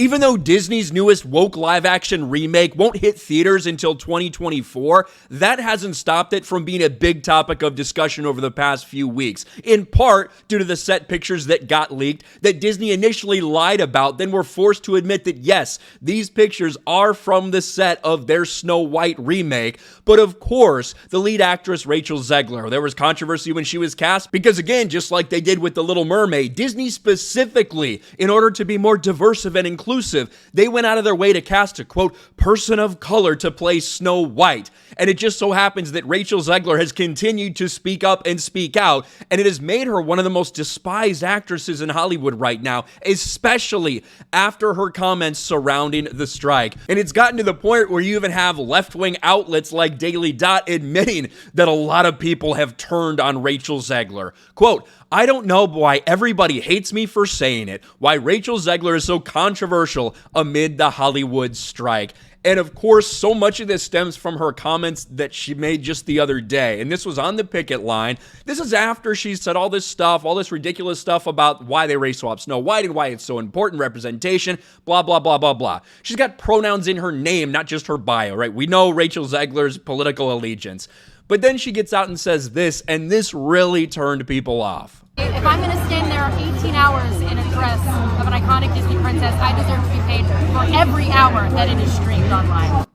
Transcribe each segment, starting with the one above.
Even though Disney's newest woke live-action remake won't hit theaters until 2024, that hasn't stopped it from being a big topic of discussion over the past few weeks, in part due to the set pictures that got leaked that Disney initially lied about, then were forced to admit that yes, these pictures are from the set of their Snow White remake. But of course, the lead actress Rachel Zegler, there was controversy when she was cast because, again, just like they did with The Little Mermaid, Disney specifically, in order to be more diverse and inclusive, they went out of their way to cast a, quote, person of color to play Snow White. And it just so happens that Rachel Zegler has continued to speak up and speak out, and it has made her one of the most despised actresses in Hollywood right now, especially after her comments surrounding the strike. And it's gotten to the point where you even have left-wing outlets like Daily Dot admitting that a lot of people have turned on Rachel Zegler. Quote, I don't know why everybody hates me for saying it, why Rachel Zegler is so controversial amid the Hollywood strike. And of course, so much of this stems from her comments that she made just the other day. And this was on the picket line. This is after she said all this stuff, all this ridiculous stuff about why they race swap Snow White and why it's so important, representation, blah, blah, blah, blah, blah. She's got pronouns in her name, not just her bio, right? We know Rachel Zegler's political allegiance. But then she gets out and says this, and this really turned people off. If I'm going to stand there 18 hours in a dress of an iconic Disney princess, I deserve to be paid for every hour that it is streamed online.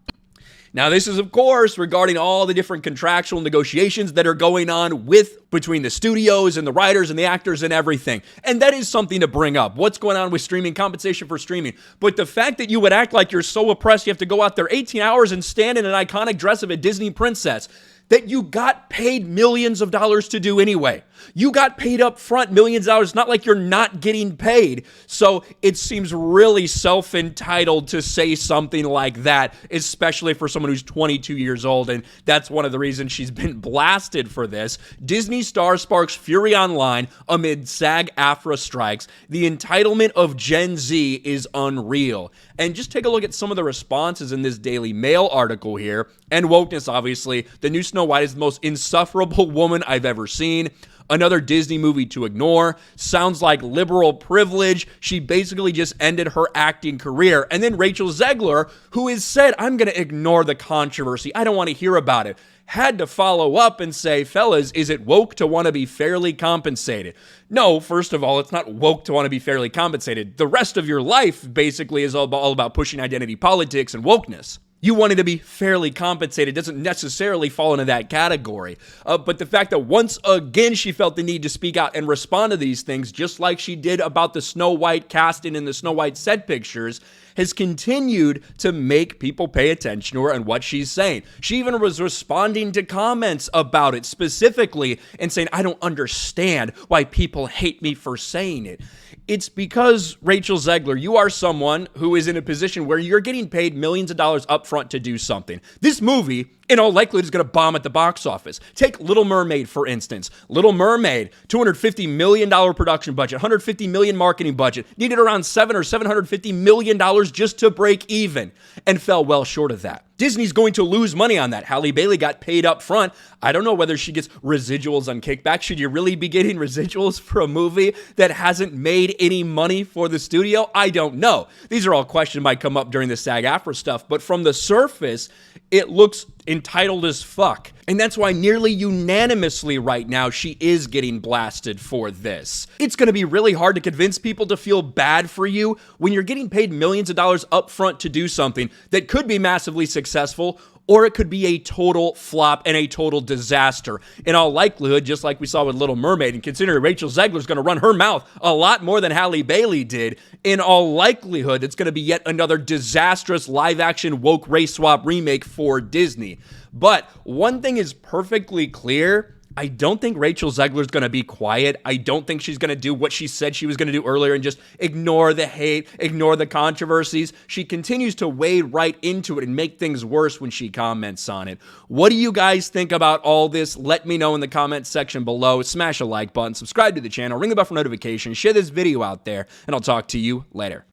Now, this is, of course, regarding all the different contractual negotiations that are going on between the studios and the writers and the actors and everything. And that is something to bring up. What's going on with streaming, compensation for streaming. But the fact that you would act like you're so oppressed, you have to go out there 18 hours and stand in an iconic dress of a Disney princess that you got paid millions of dollars to do anyway. You got paid up front millions of dollars. It's not like you're not getting paid. So it seems really self-entitled to say something like that, especially for someone who's 22 years old. And that's one of the reasons she's been blasted for this. Disney star sparks fury online amid SAG-AFTRA strikes. The entitlement of Gen Z is unreal. And just take a look at some of the responses in this Daily Mail article here. And wokeness, obviously. The new Snow White is the most insufferable woman I've ever seen. Another Disney movie to ignore. Sounds like liberal privilege. She basically just ended her acting career. And then Rachel Zegler, who has said, I'm going to ignore the controversy. I don't want to hear about it. Had to follow up and say, fellas, is it woke to want to be fairly compensated? No, first of all, it's not woke to want to be fairly compensated. The rest of your life basically is all about pushing identity politics and wokeness. You wanting to be fairly compensated doesn't necessarily fall into that category. But the fact that once again she felt the need to speak out and respond to these things, just like she did about the Snow White casting and the Snow White set pictures, has continued to make people pay attention to her and what she's saying. She even was responding to comments about it specifically and saying, I don't understand why people hate me for saying it. It's because, Rachel Zegler, you are someone who is in a position where you're getting paid millions of dollars up front to do something. This movie, in all likelihood, is going to bomb at the box office. Take Little Mermaid, for instance. Little Mermaid, $250 million production budget, $150 million marketing budget, needed around $750 million just to break even, and fell well short of that. Disney's going to lose money on that. Halle Bailey got paid up front. I don't know whether she gets residuals on kickback. Should you really be getting residuals for a movie that hasn't made any money for the studio? I don't know. These are all questions that might come up during the SAG-AFTRA stuff, but from the surface, it looks entitled as fuck. And that's why nearly unanimously right now, she is getting blasted for this. It's going to be really hard to convince people to feel bad for you when you're getting paid millions of dollars up front to do something that could be massively successful, or it could be a total flop and a total disaster. In all likelihood, just like we saw with Little Mermaid, and considering Rachel Zegler's going to run her mouth a lot more than Halle Bailey did, in all likelihood, it's going to be yet another disastrous live-action woke race swap remake for Disney. But one thing is perfectly clear. I don't think Rachel Zegler's going to be quiet. I don't think she's going to do what she said she was going to do earlier and just ignore the hate, ignore the controversies. She continues to wade right into it and make things worse when she comments on it. What do you guys think about all this? Let me know in the comments section below. Smash a like button, subscribe to the channel, ring the bell for notifications, share this video out there, and I'll talk to you later.